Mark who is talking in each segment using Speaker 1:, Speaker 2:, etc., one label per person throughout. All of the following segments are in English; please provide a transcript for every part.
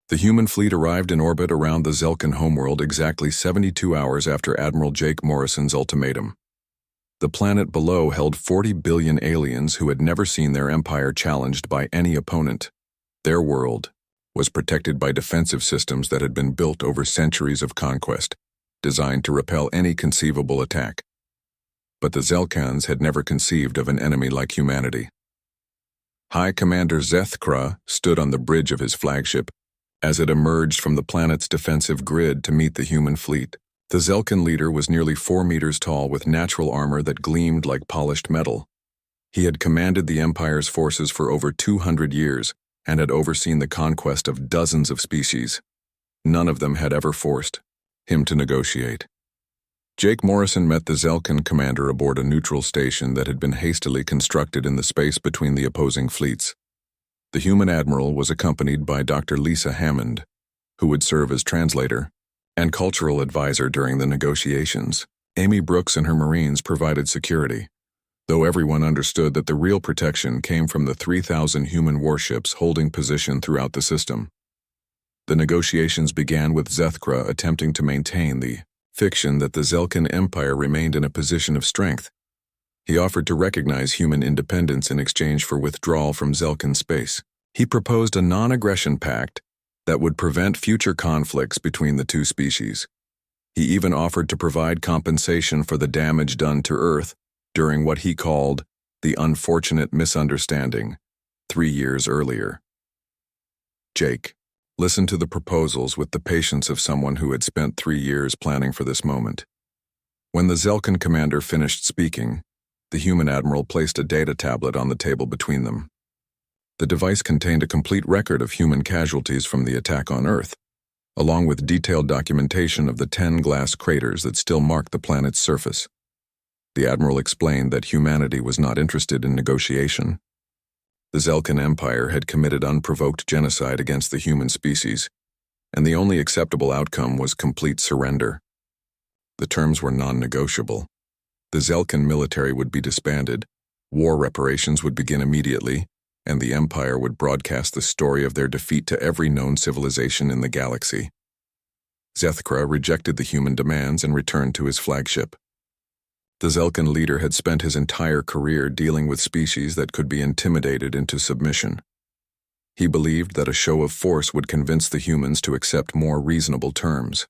Speaker 1: The human fleet arrived in orbit around the Zelkan homeworld exactly 72 hours after Admiral Jake Morrison's ultimatum. The planet below held 40 billion aliens who had never seen their empire challenged by any opponent. Their world was protected by defensive systems that had been built over centuries of conquest, designed to repel any conceivable attack. But the Zelkans had never conceived of an enemy like humanity. High Commander Zethkra stood on the bridge of his flagship as it emerged from the planet's defensive grid to meet the human fleet. The Zelkan leader was nearly 4 meters tall with natural armor that gleamed like polished metal. He had commanded the Empire's forces for over 200 years and had overseen the conquest of dozens of species. None of them had ever forced him to negotiate. Jake Morrison met the Zelkan commander aboard a neutral station that had been hastily constructed in the space between the opposing fleets. The human admiral was accompanied by Dr. Lisa Hammond, who would serve as translator and cultural advisor during the negotiations. Amy Brooks and her Marines provided security, though everyone understood that the real protection came from the 3,000 human warships holding position throughout the system. The negotiations began with Zethkra attempting to maintain the fiction that the Zelkan Empire remained in a position of strength. He offered to recognize human independence in exchange for withdrawal from Zelkan space. He proposed a non-aggression pact that would prevent future conflicts between the two species. He even offered to provide compensation for the damage done to Earth during what he called the unfortunate misunderstanding 3 years earlier. Jake listened to the proposals with the patience of someone who had spent 3 years planning for this moment. When the Zelkan commander finished speaking, the human admiral placed a data tablet on the table between them. The device contained a complete record of human casualties from the attack on Earth, along with detailed documentation of the 10 glass craters that still mark the planet's surface. The admiral explained that humanity was not interested in negotiation. The Zelkan Empire had committed unprovoked genocide against the human species, and the only acceptable outcome was complete surrender. The terms were non-negotiable. The Zelkan military would be disbanded, war reparations would begin immediately, and the Empire would broadcast the story of their defeat to every known civilization in the galaxy. Zethkra rejected the human demands and returned to his flagship. The Zelkan leader had spent his entire career dealing with species that could be intimidated into submission. He believed that a show of force would convince the humans to accept more reasonable terms.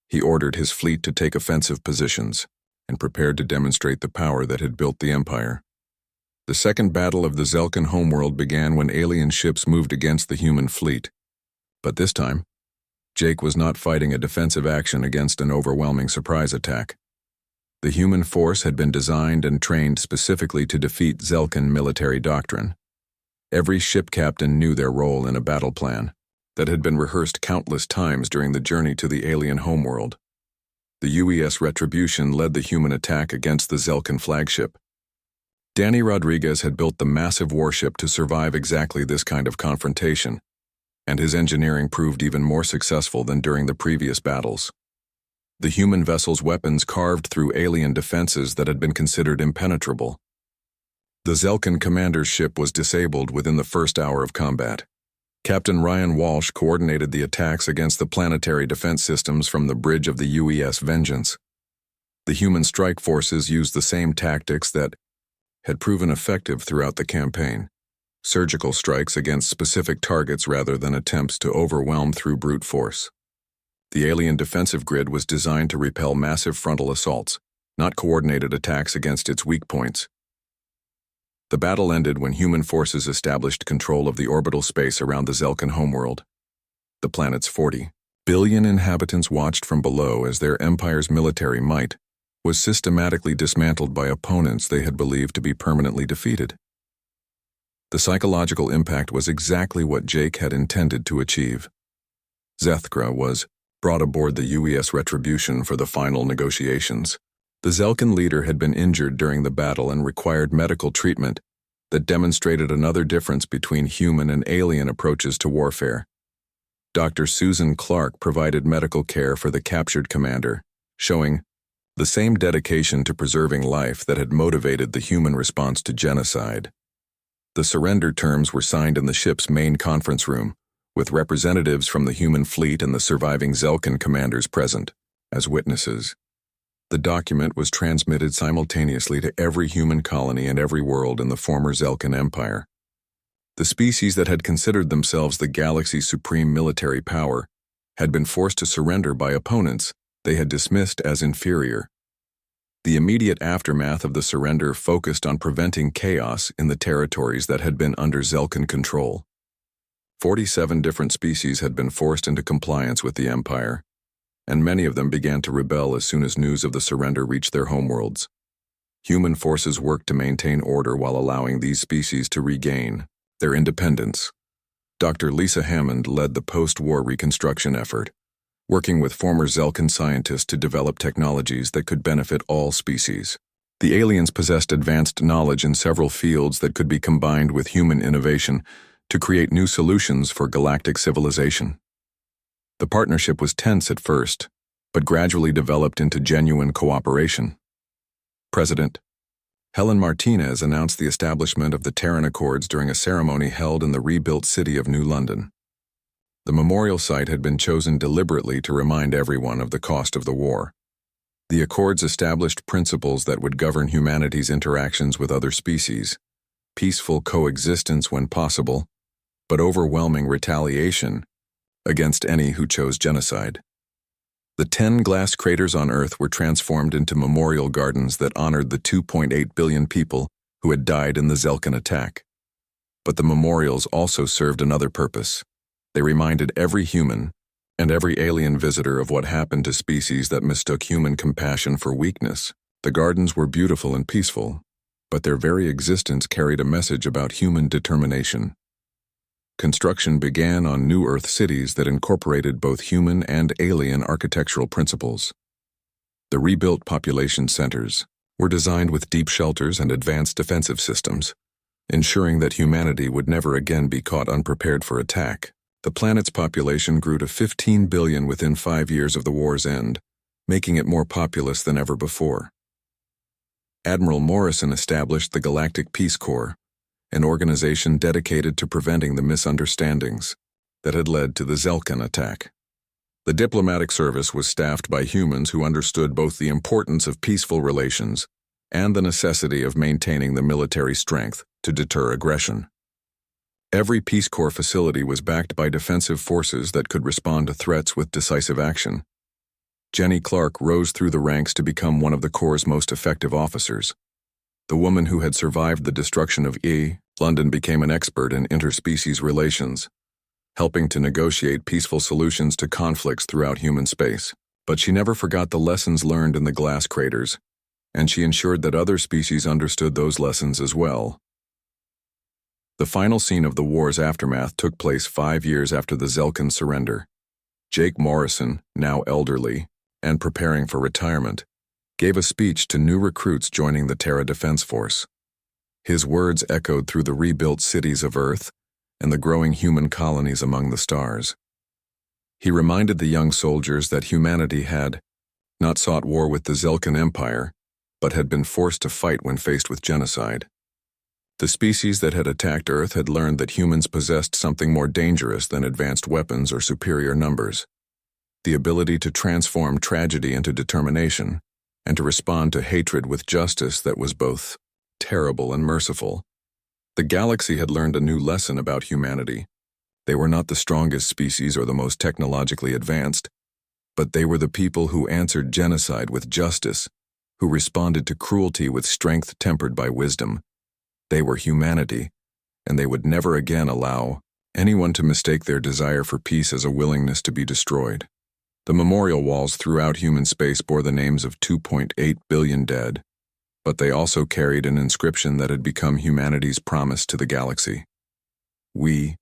Speaker 1: He ordered his fleet to take offensive positions and prepared to demonstrate the power that had built the Empire. The second battle of the Zelkan homeworld began when alien ships moved against the human fleet. But this time, Jake was not fighting a defensive action against an overwhelming surprise attack. The human force had been designed and trained specifically to defeat Zelkan military doctrine. Every ship captain knew their role in a battle plan that had been rehearsed countless times during the journey to the alien homeworld. The UES Retribution led the human attack against the Zelkan flagship. Danny Rodriguez had built the massive warship to survive exactly this kind of confrontation, and his engineering proved even more successful than during the previous battles. The human vessel's weapons carved through alien defenses that had been considered impenetrable. The Zelkan commander's ship was disabled within the first hour of combat. Captain Ryan Walsh coordinated the attacks against the planetary defense systems from the bridge of the UES Vengeance. The human strike forces used the same tactics that had proven effective throughout the campaign: surgical strikes against specific targets rather than attempts to overwhelm through brute force. The alien defensive grid was designed to repel massive frontal assaults, not coordinated attacks against its weak points. The battle ended when human forces established control of the orbital space around the Zelkan homeworld. The planet's 40 billion inhabitants watched from below as their empire's military might was systematically dismantled by opponents they had believed to be permanently defeated. The psychological impact was exactly what Jake had intended to achieve. Zethkra was brought aboard the UES Retribution for the final negotiations. The Zelkan leader had been injured during the battle and required medical treatment that demonstrated another difference between human and alien approaches to warfare. Dr. Susan Clark provided medical care for the captured commander, showing the same dedication to preserving life that had motivated the human response to genocide. The surrender terms were signed in the ship's main conference room, with representatives from the human fleet and the surviving Zelkan commanders present as witnesses. The document was transmitted simultaneously to every human colony and every world in the former Zelkan Empire. The species that had considered themselves the galaxy's supreme military power had been forced to surrender by opponents they had dismissed as inferior. The immediate aftermath of the surrender focused on preventing chaos in the territories that had been under Zelkan control. 47 different species had been forced into compliance with the Empire, and many of them began to rebel as soon as news of the surrender reached their homeworlds. Human forces worked to maintain order while allowing these species to regain their independence. Dr. Lisa Hammond led the post-war reconstruction effort, working with former Zelkan scientists to develop technologies that could benefit all species. The aliens possessed advanced knowledge in several fields that could be combined with human innovation to create new solutions for galactic civilization. The partnership was tense at first, but gradually developed into genuine cooperation. President Helen Martinez announced the establishment of the Terran Accords during a ceremony held in the rebuilt city of New London. The memorial site had been chosen deliberately to remind everyone of the cost of the war. The Accords established principles that would govern humanity's interactions with other species, peaceful coexistence when possible, but overwhelming retaliation against any who chose genocide. The 10 glass craters on Earth were transformed into memorial gardens that honored the 2.8 billion people who had died in the Zelkan attack. But the memorials also served another purpose. They reminded every human and every alien visitor of what happened to species that mistook human compassion for weakness. The gardens were beautiful and peaceful, but their very existence carried a message about human determination. Construction began on New Earth cities that incorporated both human and alien architectural principles. The rebuilt population centers were designed with deep shelters and advanced defensive systems, ensuring that humanity would never again be caught unprepared for attack. The planet's population grew to 15 billion within 5 years of the war's end, making it more populous than ever before. Admiral Morrison established the Galactic Peace Corps, an organization dedicated to preventing the misunderstandings that had led to the Zelkan attack. The diplomatic service was staffed by humans who understood both the importance of peaceful relations and the necessity of maintaining the military strength to deter aggression. Every Peace Corps facility was backed by defensive forces that could respond to threats with decisive action. Jenny Clark rose through the ranks to become one of the Corps' most effective officers. The woman who had survived the destruction of London became an expert in interspecies relations, helping to negotiate peaceful solutions to conflicts throughout human space. But she never forgot the lessons learned in the glass craters, and she ensured that other species understood those lessons as well. The final scene of the war's aftermath took place 5 years after the Zelkan surrender. Jake Morrison, now elderly and preparing for retirement, gave a speech to new recruits joining the Terra Defense Force. His words echoed through the rebuilt cities of Earth and the growing human colonies among the stars. He reminded the young soldiers that humanity had not sought war with the Zelkan Empire, but had been forced to fight when faced with genocide. The species that had attacked Earth had learned that humans possessed something more dangerous than advanced weapons or superior numbers: the ability to transform tragedy into determination, and to respond to hatred with justice that was both terrible and merciful. The galaxy had learned a new lesson about humanity. They were not the strongest species or the most technologically advanced, but they were the people who answered genocide with justice, who responded to cruelty with strength tempered by wisdom. They were humanity, and they would never again allow anyone to mistake their desire for peace as a willingness to be destroyed. The memorial walls throughout human space bore the names of 2.8 billion dead, but they also carried an inscription that had become humanity's promise to the galaxy. We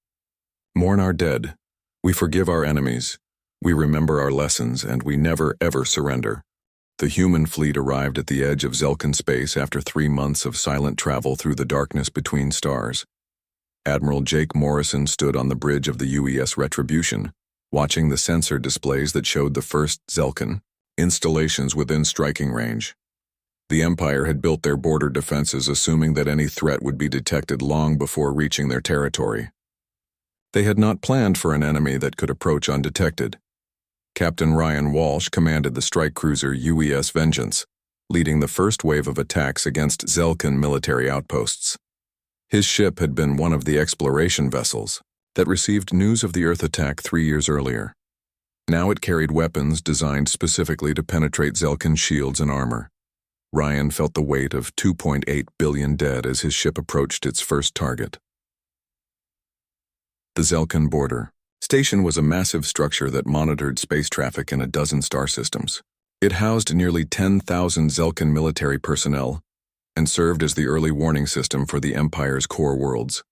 Speaker 1: mourn our dead, we forgive our enemies, we remember our lessons, and we never ever surrender. The human fleet arrived at the edge of Zelkan space after 3 months of silent travel through the darkness between stars. Admiral Jake Morrison stood on the bridge of the UES Retribution, watching the sensor displays that showed the first Zelkan installations within striking range. The Empire had built their border defenses assuming that any threat would be detected long before reaching their territory. They had not planned for an enemy that could approach undetected. Captain Ryan Walsh commanded the strike cruiser UES Vengeance, leading the first wave of attacks against Zelkan military outposts. His ship had been one of the exploration vessels that received news of the Earth attack 3 years earlier. Now it carried weapons designed specifically to penetrate Zelkan shields and armor. Ryan felt the weight of 2.8 billion dead as his ship approached its first target. The Zelkan border station was a massive structure that monitored space traffic in a dozen star systems. It housed nearly 10,000 Zelkan military personnel and served as the early warning system for the Empire's core worlds.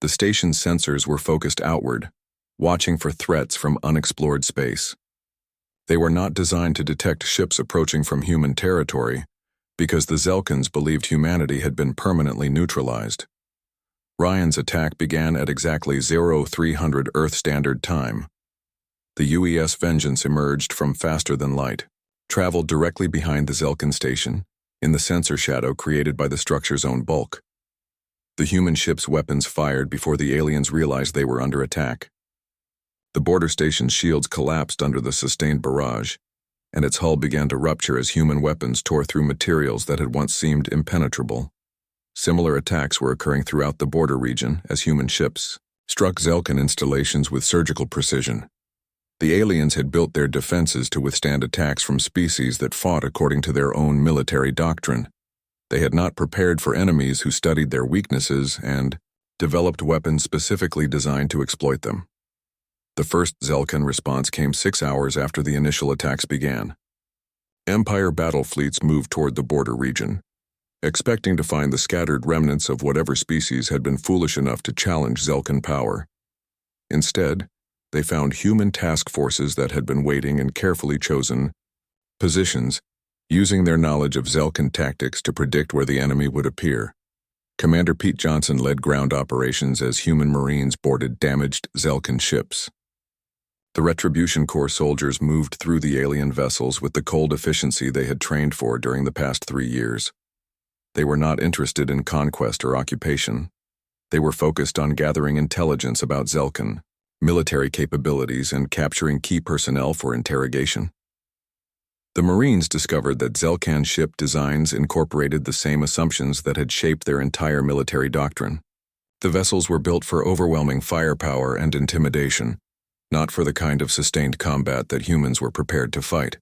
Speaker 1: The station's sensors were focused outward, watching for threats from unexplored space. They were not designed to detect ships approaching from human territory because the Zelkans believed humanity had been permanently neutralized. Ryan's attack began at exactly 0300 Earth Standard Time. The UES Vengeance emerged from faster than light, traveled directly behind the Zelkan station, in the sensor shadow created by the structure's own bulk. The human ship's weapons fired before the aliens realized they were under attack. The border station's shields collapsed under the sustained barrage, and its hull began to rupture as human weapons tore through materials that had once seemed impenetrable. Similar attacks were occurring throughout the border region as human ships struck Zelkan installations with surgical precision. The aliens had built their defenses to withstand attacks from species that fought according to their own military doctrine. They had not prepared for enemies who studied their weaknesses and developed weapons specifically designed to exploit them. The first Zelkan response came 6 hours after the initial attacks began. Empire battle fleets moved toward the border region, expecting to find the scattered remnants of whatever species had been foolish enough to challenge Zelkan power. Instead, they found human task forces that had been waiting in carefully chosen positions, using their knowledge of Zelkan tactics to predict where the enemy would appear. Commander Pete Johnson led ground operations as human Marines boarded damaged Zelkan ships. The Retribution Corps soldiers moved through the alien vessels with the cold efficiency they had trained for during the past 3 years. They were not interested in conquest or occupation. They were focused on gathering intelligence about Zelkan, military capabilities, and capturing key personnel for interrogation. The Marines discovered that Zelkan ship designs incorporated the same assumptions that had shaped their entire military doctrine. The vessels were built for overwhelming firepower and intimidation, not for the kind of sustained combat that humans were prepared to fight.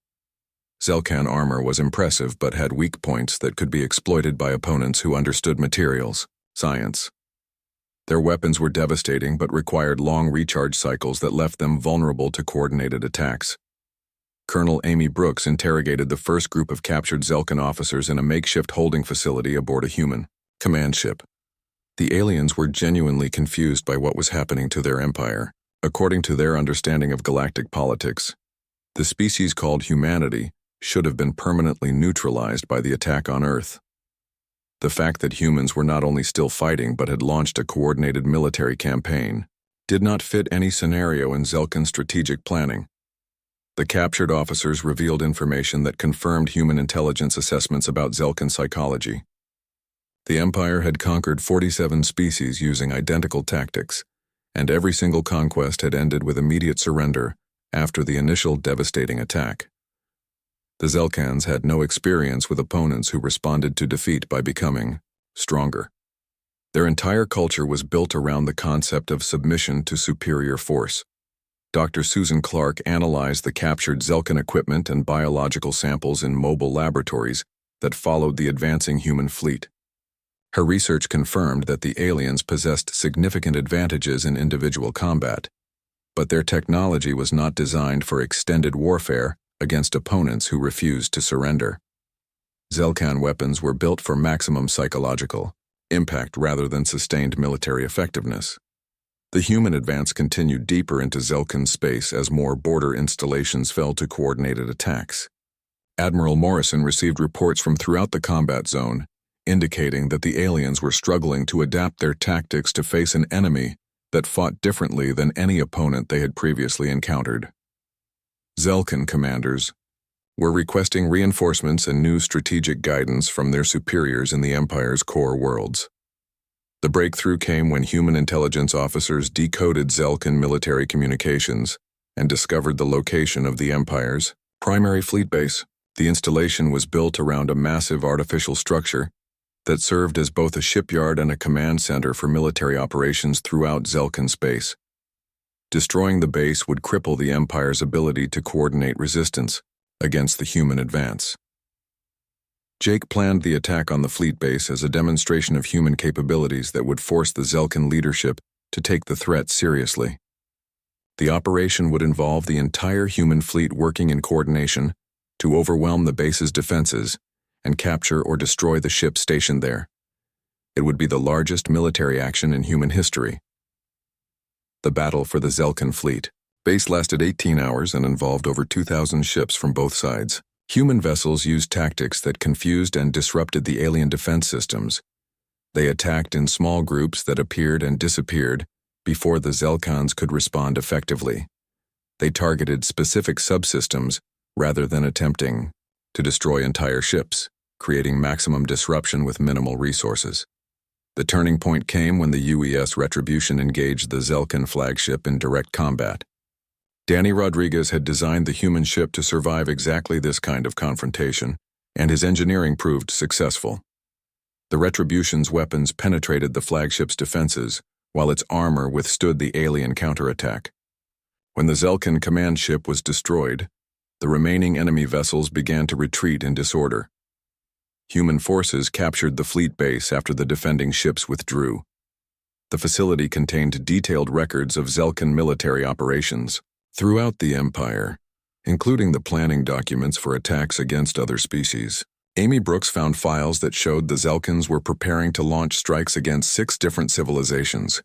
Speaker 1: Zelkan armor was impressive but had weak points that could be exploited by opponents who understood materials, science. Their weapons were devastating but required long recharge cycles that left them vulnerable to coordinated attacks. Colonel Amy Brooks interrogated the first group of captured Zelkan officers in a makeshift holding facility aboard a human command ship. The aliens were genuinely confused by what was happening to their empire. According to their understanding of galactic politics, the species called humanity should have been permanently neutralized by the attack on Earth. The fact that humans were not only still fighting but had launched a coordinated military campaign did not fit any scenario in Zelkan strategic planning. The captured officers revealed information that confirmed human intelligence assessments about Zelkan psychology. The Empire had conquered 47 species using identical tactics, and every single conquest had ended with immediate surrender after the initial devastating attack. The Zelkans had no experience with opponents who responded to defeat by becoming stronger. Their entire culture was built around the concept of submission to superior force. Dr. Susan Clark analyzed the captured Zelkan equipment and biological samples in mobile laboratories that followed the advancing human fleet. Her research confirmed that the aliens possessed significant advantages in individual combat, but their technology was not designed for extended warfare against opponents who refused to surrender. Zelkan weapons were built for maximum psychological impact rather than sustained military effectiveness. The human advance continued deeper into Zelkan space as more border installations fell to coordinated attacks. Admiral Morrison received reports from throughout the combat zone, indicating that the aliens were struggling to adapt their tactics to face an enemy that fought differently than any opponent they had previously encountered. Zelkan commanders were requesting reinforcements and new strategic guidance from their superiors in the Empire's core worlds. The breakthrough came when human intelligence officers decoded Zelkan military communications and discovered the location of the Empire's primary fleet base. The installation was built around a massive artificial structure that served as both a shipyard and a command center for military operations throughout Zelkan space. Destroying the base would cripple the Empire's ability to coordinate resistance against the human advance. Jake planned the attack on the fleet base as a demonstration of human capabilities that would force the Zelkan leadership to take the threat seriously. The operation would involve the entire human fleet working in coordination to overwhelm the base's defenses and capture or destroy the ship stationed there. It would be the largest military action in human history. The battle for the Zelkan fleet base lasted 18 hours and involved over 2,000 ships from both sides. Human vessels used tactics that confused and disrupted the alien defense systems. They attacked in small groups that appeared and disappeared before the Zelkans could respond effectively. They targeted specific subsystems rather than attempting to destroy entire ships, creating maximum disruption with minimal resources. The turning point came when the UES Retribution engaged the Zelkan flagship in direct combat. Danny Rodriguez had designed the human ship to survive exactly this kind of confrontation, and his engineering proved successful. The Retribution's weapons penetrated the flagship's defenses, while its armor withstood the alien counterattack. When the Zelkan command ship was destroyed, the remaining enemy vessels began to retreat in disorder. Human forces captured the fleet base after the defending ships withdrew. The facility contained detailed records of Zelkan military operations throughout the Empire, including the planning documents for attacks against other species. Amy Brooks found files that showed the Zelkans were preparing to launch strikes against 6 different civilizations,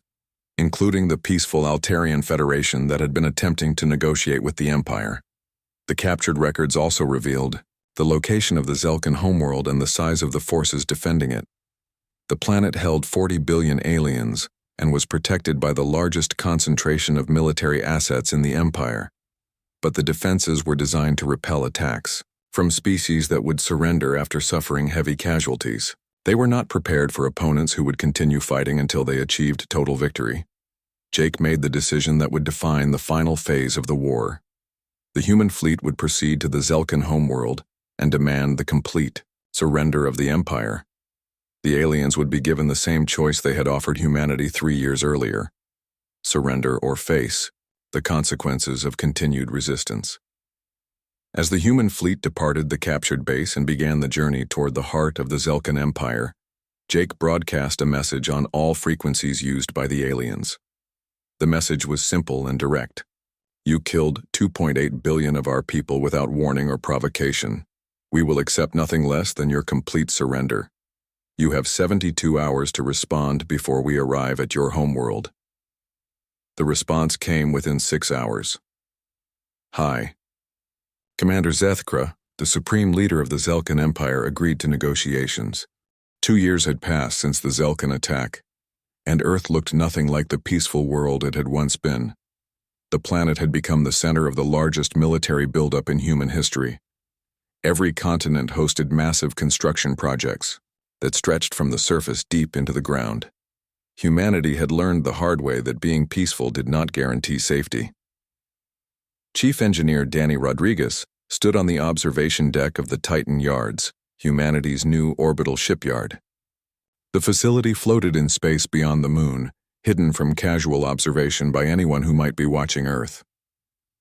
Speaker 1: including the peaceful Altarian Federation that had been attempting to negotiate with the Empire. The captured records also revealed the location of the Zelkan homeworld and the size of the forces defending it. The planet held 40 billion aliens and was protected by the largest concentration of military assets in the Empire. But the defenses were designed to repel attacks from species that would surrender after suffering heavy casualties. They were not prepared for opponents who would continue fighting until they achieved total victory. Jake made the decision that would define the final phase of the war. The human fleet would proceed to the Zelkan homeworld and demand the complete surrender of the Empire. The aliens would be given the same choice they had offered humanity 3 years earlier: surrender or face the consequences of continued resistance. As the human fleet departed the captured base and began the journey toward the heart of the Zelkan Empire, Jake broadcast a message on all frequencies used by the aliens. The message was simple and direct. You killed 2.8 billion of our people without warning or provocation. We will accept nothing less than your complete surrender. You have 72 hours to respond before we arrive at your homeworld. The response came within 6 hours. Hi. Commander Zethkra, the supreme leader of the Zelkan Empire, agreed to negotiations. 2 years had passed since the Zelkan attack, and Earth looked nothing like the peaceful world it had once been. The planet had become the center of the largest military buildup in human history. Every continent hosted massive construction projects that stretched from the surface deep into the ground. Humanity had learned the hard way that being peaceful did not guarantee safety. Chief Engineer Danny Rodriguez stood on the observation deck of the Titan Yards, humanity's new orbital shipyard. The facility floated in space beyond the moon, hidden from casual observation by anyone who might be watching Earth.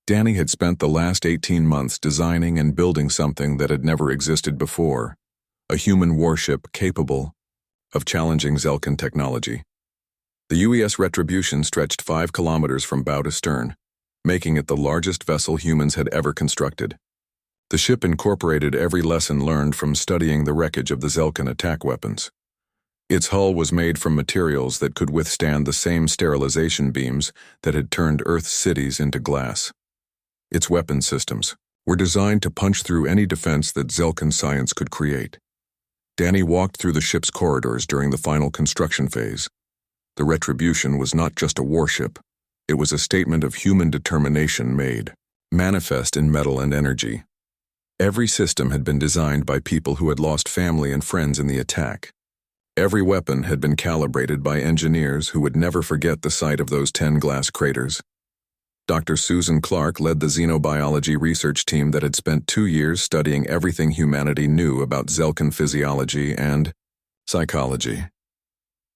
Speaker 1: Danny had spent the last 18 months designing and building something that had never existed before: a human warship capable of challenging Zelkan technology. The UES Retribution stretched 5 kilometers from bow to stern, making it the largest vessel humans had ever constructed. The ship incorporated every lesson learned from studying the wreckage of the Zelkan attack weapons. Its hull was made from materials that could withstand the same sterilization beams that had turned Earth's cities into glass. Its weapon systems were designed to punch through any defense that Zelkan science could create. Danny walked through the ship's corridors during the final construction phase. The Retribution was not just a warship. It was a statement of human determination made manifest in metal and energy. Every system had been designed by people who had lost family and friends in the attack. Every weapon had been calibrated by engineers who would never forget the sight of those 10 glass craters. Dr. Susan Clark led the xenobiology research team that had spent 2 years studying everything humanity knew about Zelkan physiology and psychology.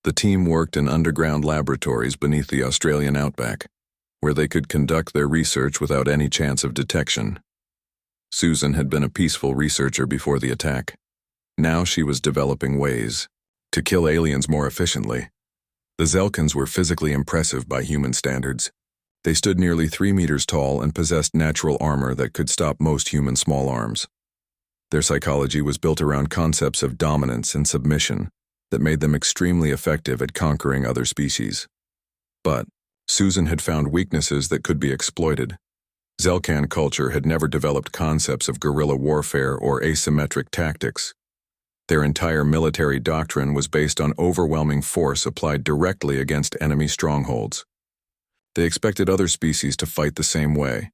Speaker 1: The team worked in underground laboratories beneath the Australian outback, where they could conduct their research without any chance of detection. Susan had been a peaceful researcher before the attack. Now she was developing ways to kill aliens more efficiently. The Zelkans were physically impressive by human standards. They stood nearly 3 meters tall and possessed natural armor that could stop most human small arms. Their psychology was built around concepts of dominance and submission that made them extremely effective at conquering other species. But Susan had found weaknesses that could be exploited. Zelkan culture had never developed concepts of guerrilla warfare or asymmetric tactics. Their entire military doctrine was based on overwhelming force applied directly against enemy strongholds. They expected other species to fight the same way,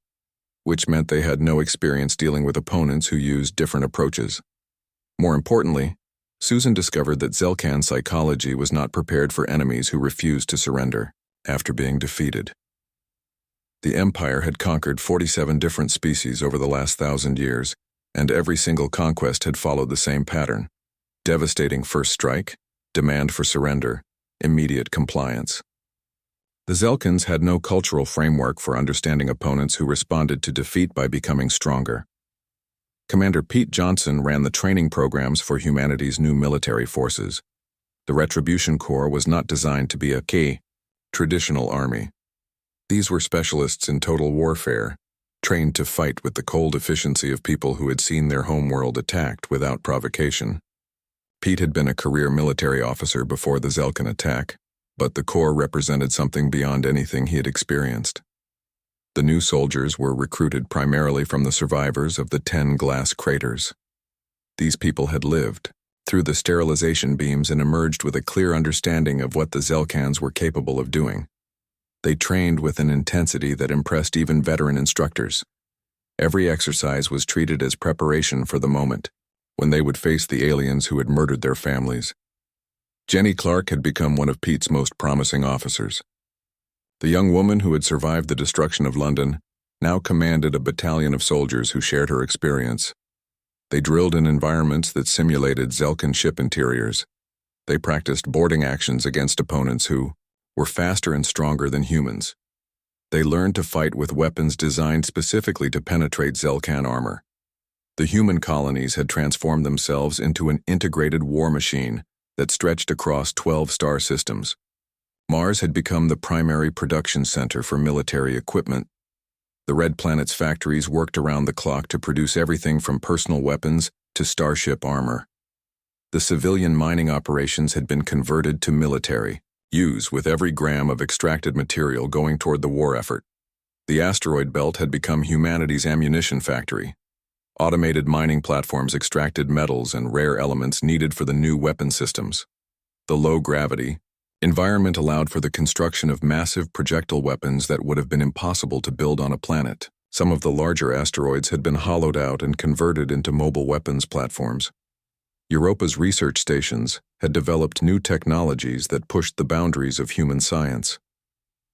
Speaker 1: which meant they had no experience dealing with opponents who used different approaches. More importantly, Susan discovered that Zelkan psychology was not prepared for enemies who refused to surrender after being defeated. The Empire had conquered 47 different species over the last 1,000 years, and every single conquest had followed the same pattern: devastating first strike, demand for surrender, immediate compliance. The Zelkans had no cultural framework for understanding opponents who responded to defeat by becoming stronger. Commander Pete Johnson ran the training programs for humanity's new military forces. The Retribution Corps was not designed to be a traditional army. These were specialists in total warfare, trained to fight with the cold efficiency of people who had seen their homeworld attacked without provocation. Pete had been a career military officer before the Zelkan attack, but the Corps represented something beyond anything he had experienced. The new soldiers were recruited primarily from the survivors of the 10 glass craters. These people had lived through the sterilization beams and emerged with a clear understanding of what the Zelkans were capable of doing. They trained with an intensity that impressed even veteran instructors. Every exercise was treated as preparation for the moment when they would face the aliens who had murdered their families. Jenny Clark had become one of Pete's most promising officers. The young woman who had survived the destruction of London now commanded a battalion of soldiers who shared her experience. They drilled in environments that simulated Zelkan ship interiors. They practiced boarding actions against opponents who were faster and stronger than humans. They learned to fight with weapons designed specifically to penetrate Zelkan armor. The human colonies had transformed themselves into an integrated war machine that stretched across 12 star systems. Mars had become the primary production center for military equipment. The Red Planet's factories worked around the clock to produce everything from personal weapons to starship armor. The civilian mining operations had been converted to military use, with every gram of extracted material going toward the war effort. The asteroid belt had become humanity's ammunition factory. Automated mining platforms extracted metals and rare elements needed for the new weapon systems. The low-gravity environment allowed for the construction of massive projectile weapons that would have been impossible to build on a planet. Some of the larger asteroids had been hollowed out and converted into mobile weapons platforms. Europa's research stations had developed new technologies that pushed the boundaries of human science.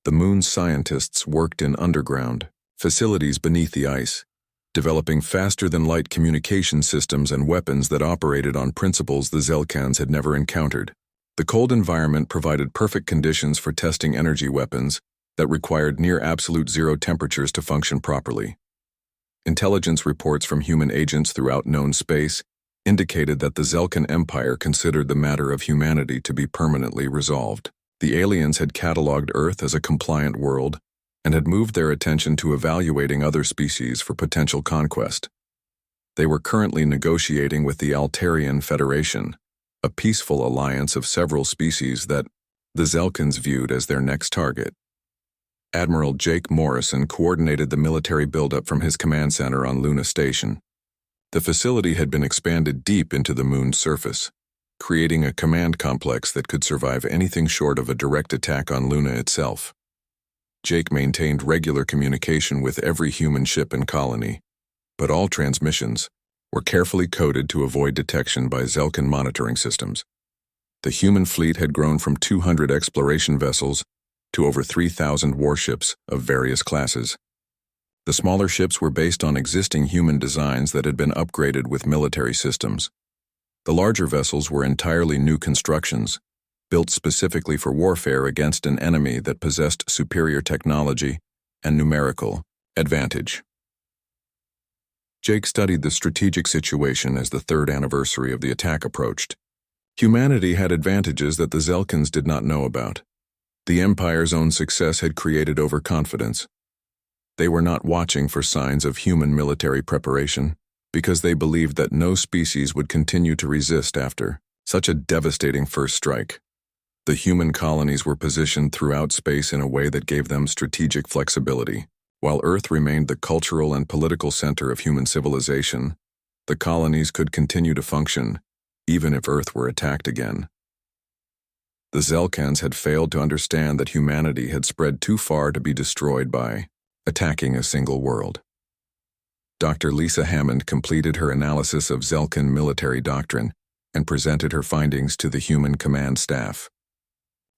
Speaker 1: The moon's scientists worked in underground facilities beneath the ice, developing faster-than-light communication systems and weapons that operated on principles the Zelkans had never encountered. The cold environment provided perfect conditions for testing energy weapons that required near-absolute zero temperatures to function properly. Intelligence reports from human agents throughout known space indicated that the Zelkan Empire considered the matter of humanity to be permanently resolved. The aliens had catalogued Earth as a compliant world and had moved their attention to evaluating other species for potential conquest. They were currently negotiating with the Altarian Federation, a peaceful alliance of several species that the Zelkans viewed as their next target. Admiral Jake Morrison coordinated the military buildup from his command center on Luna Station. The facility had been expanded deep into the moon's surface, creating a command complex that could survive anything short of a direct attack on Luna itself. Jake maintained regular communication with every human ship and colony, but all transmissions were carefully coded to avoid detection by Zelkan monitoring systems. The human fleet had grown from 200 exploration vessels to over 3,000 warships of various classes. The smaller ships were based on existing human designs that had been upgraded with military systems. The larger vessels were entirely new constructions, built specifically for warfare against an enemy that possessed superior technology and numerical advantage. Jake studied the strategic situation as the third anniversary of the attack approached. Humanity had advantages that the Zelkins did not know about. The Empire's own success had created overconfidence. They were not watching for signs of human military preparation because they believed that no species would continue to resist after such a devastating first strike. The human colonies were positioned throughout space in a way that gave them strategic flexibility. While Earth remained the cultural and political center of human civilization, the colonies could continue to function, even if Earth were attacked again. The Zelkans had failed to understand that humanity had spread too far to be destroyed by attacking a single world. Dr. Lisa Hammond completed her analysis of Zelkan military doctrine and presented her findings to the human command staff.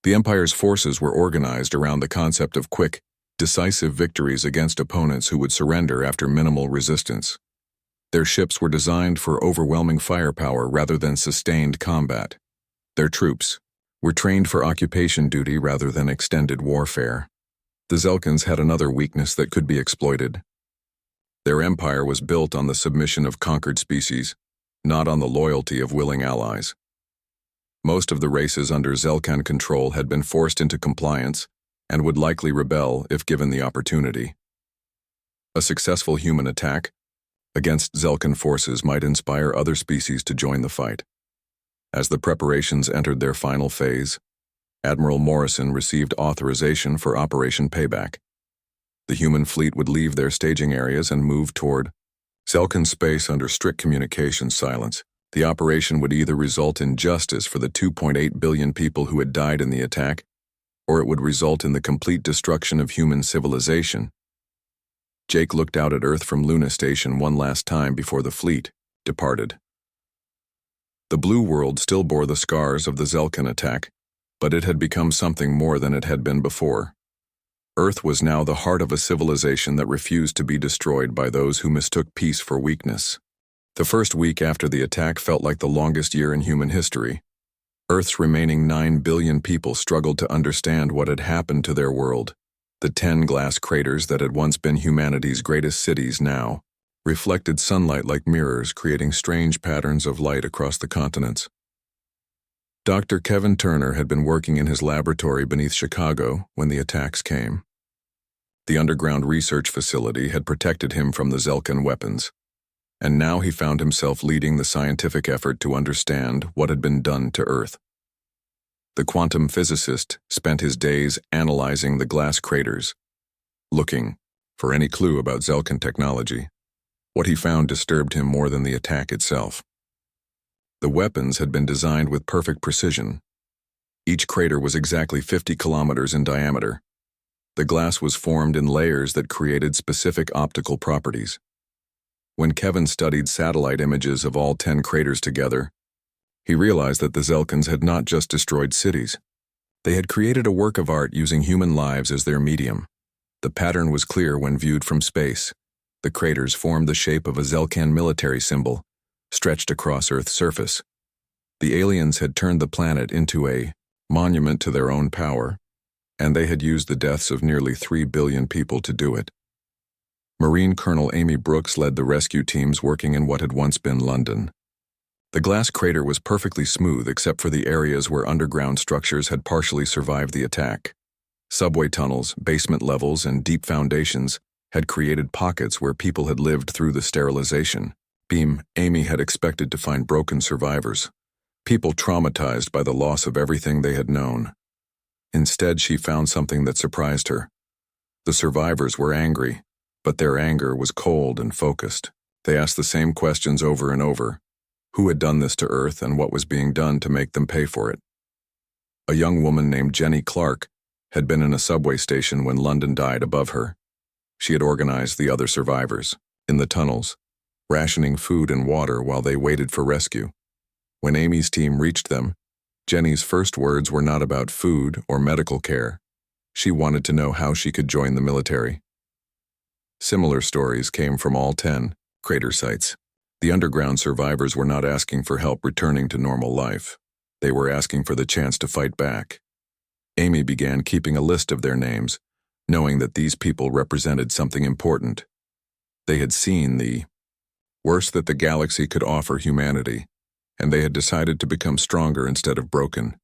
Speaker 1: The Empire's forces were organized around the concept of quick, decisive victories against opponents who would surrender after minimal resistance. Their ships were designed for overwhelming firepower rather than sustained combat. Their troops were trained for occupation duty rather than extended warfare. The Zelkans had another weakness that could be exploited. Their empire was built on the submission of conquered species, not on the loyalty of willing allies. Most of the races under Zelkan control had been forced into compliance and would likely rebel if given the opportunity. A successful human attack against Zelkan forces might inspire other species to join the fight. As the preparations entered their final phase, Admiral Morrison received authorization for Operation Payback. The human fleet would leave their staging areas and move toward Zelkan space under strict communications silence. The operation would either result in justice for the 2.8 billion people who had died in the attack, or it would result in the complete destruction of human civilization. Jake looked out at Earth from Luna Station one last time before the fleet departed. The blue world still bore the scars of the Zelkan attack, but it had become something more than it had been before. Earth was now the heart of a civilization that refused to be destroyed by those who mistook peace for weakness. The first week after the attack felt like the longest year in human history. Earth's remaining 9 billion people struggled to understand what had happened to their world. The 10 glass craters that had once been humanity's greatest cities now reflected sunlight like mirrors, creating strange patterns of light across the continents. Dr. Kevin Turner had been working in his laboratory beneath Chicago when the attacks came. The underground research facility had protected him from the Zelkan weapons, and now he found himself leading the scientific effort to understand what had been done to Earth. The quantum physicist spent his days analyzing the glass craters, looking for any clue about Zelkan technology. What he found disturbed him more than the attack itself. The weapons had been designed with perfect precision. Each crater was exactly 50 kilometers in diameter. The glass was formed in layers that created specific optical properties. When Kevin studied satellite images of all 10 craters together, he realized that the Zelkans had not just destroyed cities. They had created a work of art using human lives as their medium. The pattern was clear when viewed from space. The craters formed the shape of a Zelkan military symbol, stretched across Earth's surface. The aliens had turned the planet into a monument to their own power, and they had used the deaths of nearly 3 billion people to do it. Marine Colonel Amy Brooks led the rescue teams working in what had once been London. The glass crater was perfectly smooth except for the areas where underground structures had partially survived the attack. Subway tunnels, basement levels, and deep foundations had created pockets where people had lived through the sterilization. Amy had expected to find broken survivors, people traumatized by the loss of everything they had known. Instead, she found something that surprised her. The survivors were angry, but their anger was cold and focused. They asked the same questions over and over. Who had done this to Earth and what was being done to make them pay for it? A young woman named Jenny Clark had been in a subway station when London died above her. She had organized the other survivors, in the tunnels, rationing food and water while they waited for rescue. When Amy's team reached them, Jenny's first words were not about food or medical care. She wanted to know how she could join the military. Similar stories came from all 10 crater sites. The underground survivors were not asking for help returning to normal life. They were asking for the chance to fight back. Amy began keeping a list of their names, knowing that these people represented something important. They had seen the worst that the galaxy could offer humanity, and they had decided to become stronger instead of broken.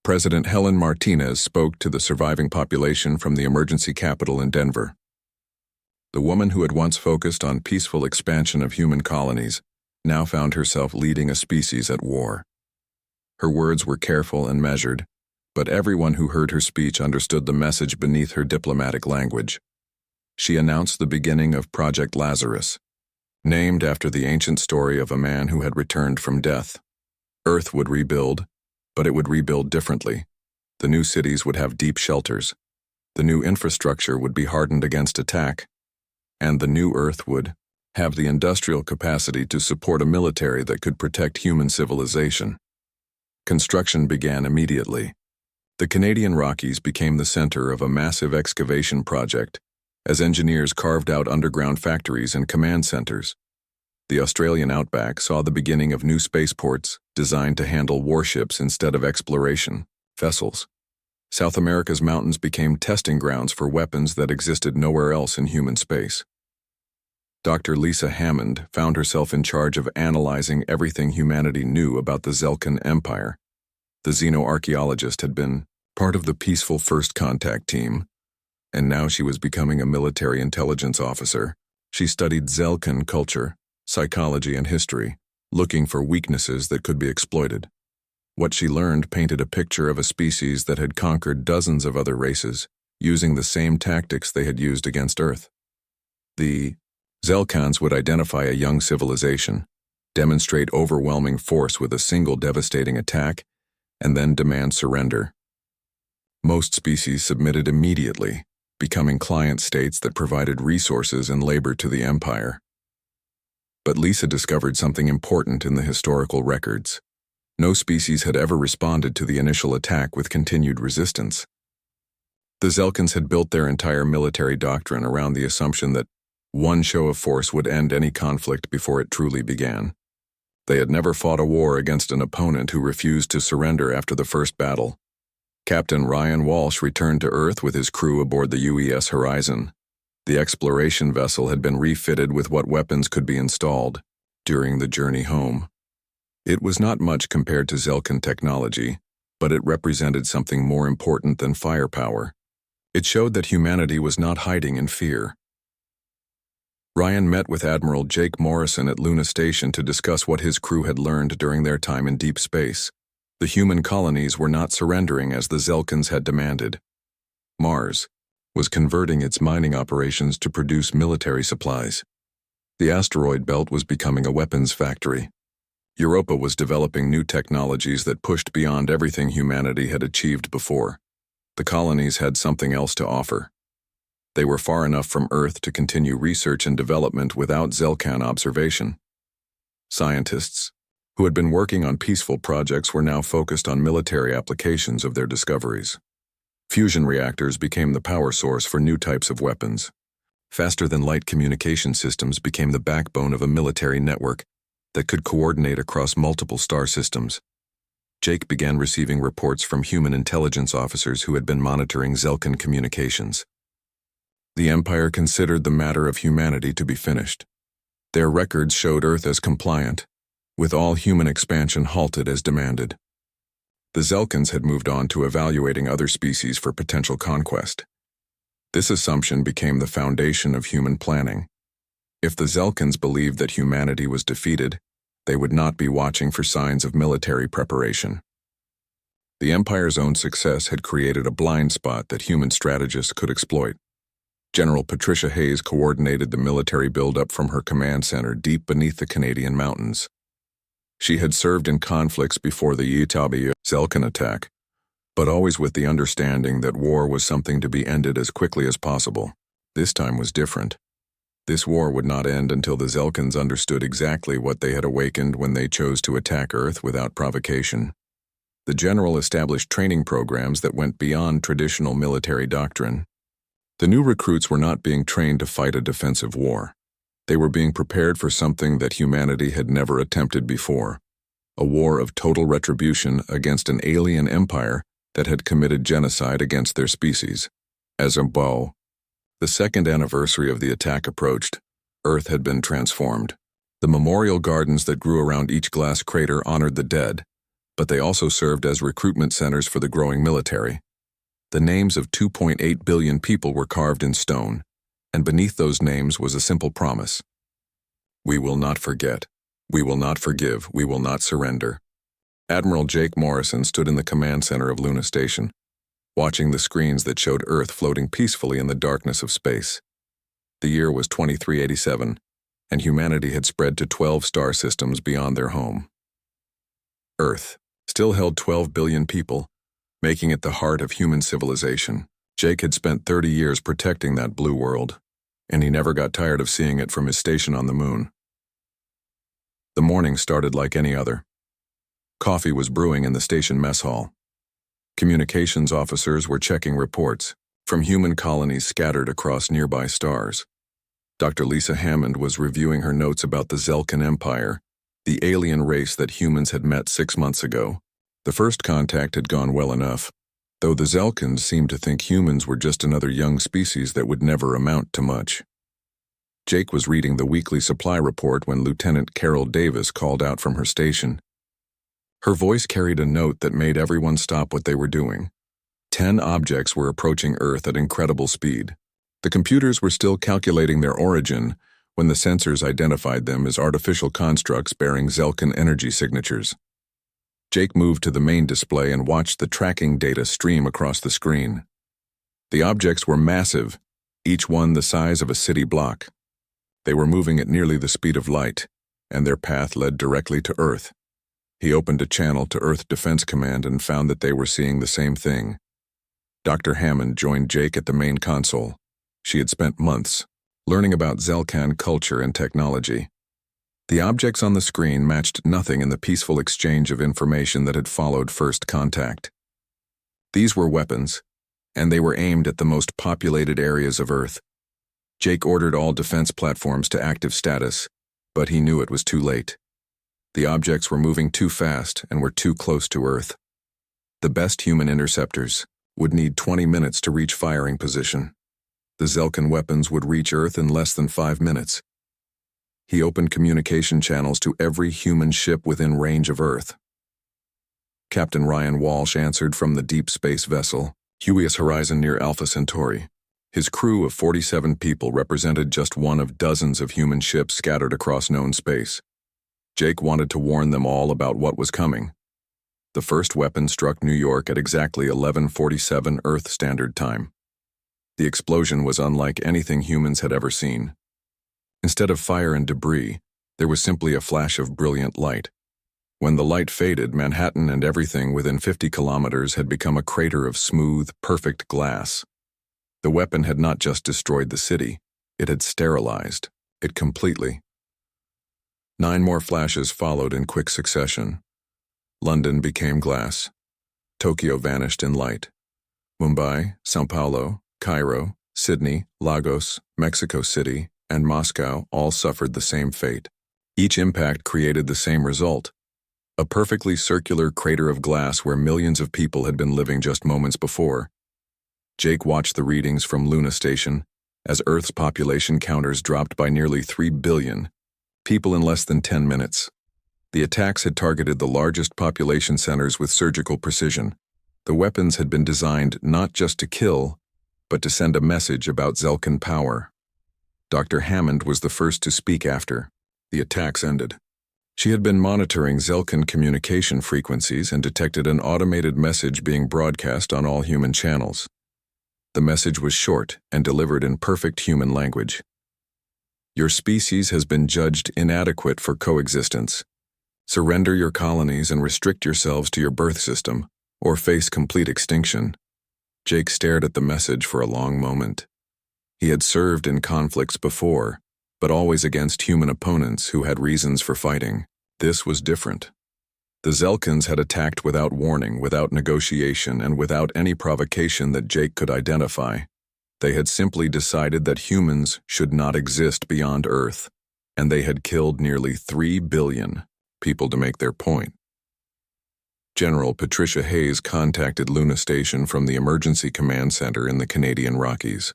Speaker 1: President Helen Martinez spoke to the surviving population from the emergency capital in Denver. The woman who had once focused on peaceful expansion of human colonies now found herself leading a species at war. Her words were careful and measured, but everyone who heard her speech understood the message beneath her diplomatic language. She announced the beginning of Project Lazarus, named after the ancient story of a man who had returned from death. Earth would rebuild, but it would rebuild differently. The new cities would have deep shelters. The new infrastructure would be hardened against attack. And the new Earth would have the industrial capacity to support a military that could protect human civilization. Construction began immediately. The Canadian Rockies became the center of a massive excavation project as engineers carved out underground factories and command centers. The Australian outback saw the beginning of new spaceports designed to handle warships instead of exploration vessels. South America's mountains became testing grounds for weapons that existed nowhere else in human space. Dr. Lisa Hammond found herself in charge of analyzing everything humanity knew about the Zelkan Empire. The xenoarchaeologist had been part of the peaceful First Contact team, and now she was becoming a military intelligence officer. She studied Zelkan culture, psychology, and history, looking for weaknesses that could be exploited. What she learned painted a picture of a species that had conquered dozens of other races, using the same tactics they had used against Earth. The Zelkans would identify a young civilization, demonstrate overwhelming force with a single devastating attack, and then demand surrender. Most species submitted immediately, becoming client states that provided resources and labor to the empire. But Lisa discovered something important in the historical records. No species had ever responded to the initial attack with continued resistance. The Zelkans had built their entire military doctrine around the assumption that one show of force would end any conflict before it truly began. They had never fought a war against an opponent who refused to surrender after the first battle. Captain Ryan Walsh returned to Earth with his crew aboard the UES Horizon. The exploration vessel had been refitted with what weapons could be installed during the journey home. It was not much compared to Zelkan technology, but it represented something more important than firepower. It showed that humanity was not hiding in fear. Ryan met with Admiral Jake Morrison at Luna Station to discuss what his crew had learned during their time in deep space. The human colonies were not surrendering as the Zelkans had demanded. Mars was converting its mining operations to produce military supplies. The asteroid belt was becoming a weapons factory. Europa was developing new technologies that pushed beyond everything humanity had achieved before. The colonies had something else to offer. They were far enough from Earth to continue research and development without Zelkan observation. Scientists, who had been working on peaceful projects, were now focused on military applications of their discoveries. Fusion reactors became the power source for new types of weapons. Faster-than-light communication systems became the backbone of a military network that could coordinate across multiple star systems. Jake began receiving reports from human intelligence officers who had been monitoring Zelkan communications. The Empire considered the matter of humanity to be finished. Their records showed Earth as compliant, with all human expansion halted as demanded. The Zelkans had moved on to evaluating other species for potential conquest. This assumption became the foundation of human planning. If the Zelkans believed that humanity was defeated, they would not be watching for signs of military preparation. The Empire's own success had created a blind spot that human strategists could exploit. General Patricia Hayes coordinated the military buildup from her command center deep beneath the Canadian mountains. She had served in conflicts before the Itabi Zelkan attack, but always with the understanding that war was something to be ended as quickly as possible. This time was different. This war would not end until the Zelkins understood exactly what they had awakened when they chose to attack Earth without provocation. The General established training programs that went beyond traditional military doctrine. The new recruits were not being trained to fight a defensive war. They were being prepared for something that humanity had never attempted before, a war of total retribution against an alien empire that had committed genocide against their species. As the second anniversary of the attack approached, Earth had been transformed. The memorial gardens that grew around each glass crater honored the dead, but they also served as recruitment centers for the growing military. The names of 2.8 billion people were carved in stone, and beneath those names was a simple promise. We will not forget. We will not forgive. We will not surrender. Admiral Jake Morrison stood in the command center of Luna Station, watching the screens that showed Earth floating peacefully in the darkness of space. The year was 2387, and humanity had spread to 12 star systems beyond their home. Earth still held 12 billion people, making it the heart of human civilization. Jake had spent 30 years protecting that blue world, and he never got tired of seeing it from his station on the moon. The morning started like any other. Coffee was brewing in the station mess hall. Communications officers were checking reports from human colonies scattered across nearby stars. Dr. Lisa Hammond was reviewing her notes about the Zelkan Empire, the alien race that humans had met 6 months ago. The first contact had gone well enough, though the Zelkans seemed to think humans were just another young species that would never amount to much. Jake was reading the weekly supply report when Lieutenant Carol Davis called out from her station. Her voice carried a note that made everyone stop what they were doing. 10 objects were approaching Earth at incredible speed. The computers were still calculating their origin when the sensors identified them as artificial constructs bearing Zelkan energy signatures. Jake moved to the main display and watched the tracking data stream across the screen. The objects were massive, each one the size of a city block. They were moving at nearly the speed of light, and their path led directly to Earth. He opened a channel to Earth Defense Command and found that they were seeing the same thing. Dr. Hammond joined Jake at the main console. She had spent months learning about Zelkan culture and technology. The objects on the screen matched nothing in the peaceful exchange of information that had followed first contact. These were weapons, and they were aimed at the most populated areas of Earth. Jake ordered all defense platforms to active status, but he knew it was too late. The objects were moving too fast and were too close to Earth. The best human interceptors would need 20 minutes to reach firing position. The Zelkan weapons would reach Earth in less than 5 minutes. He opened communication channels to every human ship within range of Earth. Captain Ryan Walsh answered from the deep space vessel, HFY Horizon near Alpha Centauri. His crew of 47 people represented just one of dozens of human ships scattered across known space. Jake wanted to warn them all about what was coming. The first weapon struck New York at exactly 11:47 Earth Standard Time. The explosion was unlike anything humans had ever seen. Instead of fire and debris, there was simply a flash of brilliant light. When the light faded, Manhattan and everything within 50 kilometers had become a crater of smooth, perfect glass. The weapon had not just destroyed the city, it had sterilized it completely. 9 more flashes followed in quick succession. London became glass. Tokyo vanished in light. Mumbai, São Paulo, Cairo, Sydney, Lagos, Mexico City, and Moscow all suffered the same fate. Each impact created the same result: a perfectly circular crater of glass where millions of people had been living just moments before. Jake watched the readings from Luna Station as Earth's population counters dropped by nearly 3 billion people in less than 10 minutes. The attacks had targeted the largest population centers with surgical precision. The weapons had been designed not just to kill, but to send a message about Zelkan power. Dr. Hammond was the first to speak after the attacks ended. She had been monitoring Zelkan communication frequencies and detected an automated message being broadcast on all human channels. The message was short and delivered in perfect human language. Your species has been judged inadequate for coexistence. Surrender your colonies and restrict yourselves to your birth system, or face complete extinction. Jake stared at the message for a long moment. He had served in conflicts before, but always against human opponents who had reasons for fighting. This was different. The Zelkins had attacked without warning, without negotiation, and without any provocation that Jake could identify. They had simply decided that humans should not exist beyond Earth, and they had killed nearly 3 billion people to make their point. General Patricia Hayes contacted Luna Station from the Emergency Command Center in the Canadian Rockies.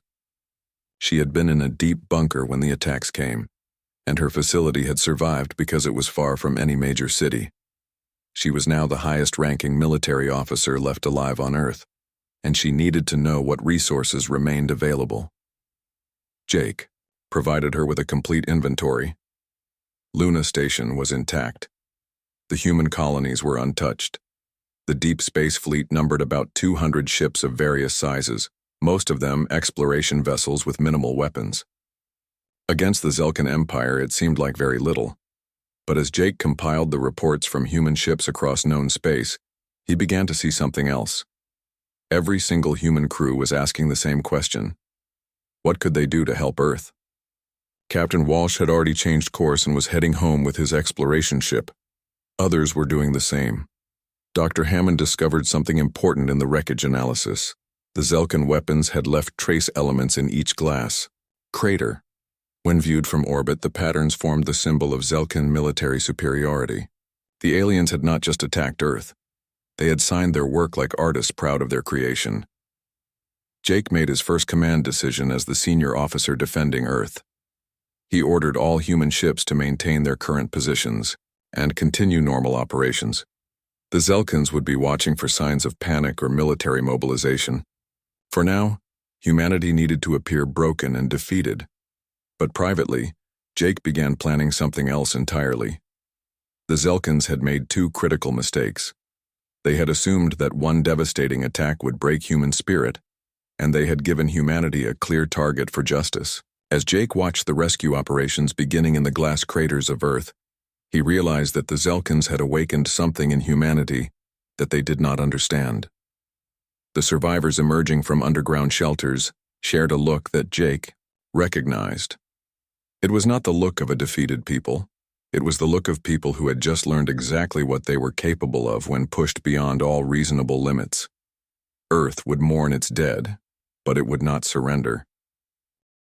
Speaker 1: She had been in a deep bunker when the attacks came, and her facility had survived because it was far from any major city. She was now the highest-ranking military officer left alive on Earth, and she needed to know what resources remained available. Jake provided her with a complete inventory. Luna Station was intact. The human colonies were untouched. The Deep Space Fleet numbered about 200 ships of various sizes, most of them exploration vessels with minimal weapons. Against the Zelkan Empire, it seemed like very little. But as Jake compiled the reports from human ships across known space, he began to see something else. Every single human crew was asking the same question. What could they do to help Earth? Captain Walsh had already changed course and was heading home with his exploration ship. Others were doing the same. Dr. Hammond discovered something important in the wreckage analysis. The Zelkan weapons had left trace elements in each glass crater. When viewed from orbit, the patterns formed the symbol of Zelkan military superiority. The aliens had not just attacked Earth. They had signed their work like artists proud of their creation. Jake made his first command decision as the senior officer defending Earth. He ordered all human ships to maintain their current positions and continue normal operations. The Zelkins would be watching for signs of panic or military mobilization. For now, humanity needed to appear broken and defeated. But privately, Jake began planning something else entirely. The Zelkins had made two critical mistakes. They had assumed that one devastating attack would break human spirit, and they had given humanity a clear target for justice. As Jake watched the rescue operations beginning in the glass craters of Earth, he realized that the Zelkins had awakened something in humanity that they did not understand. The survivors emerging from underground shelters shared a look that Jake recognized. It was not the look of a defeated people. It was the look of people who had just learned exactly what they were capable of when pushed beyond all reasonable limits. Earth would mourn its dead, but it would not surrender.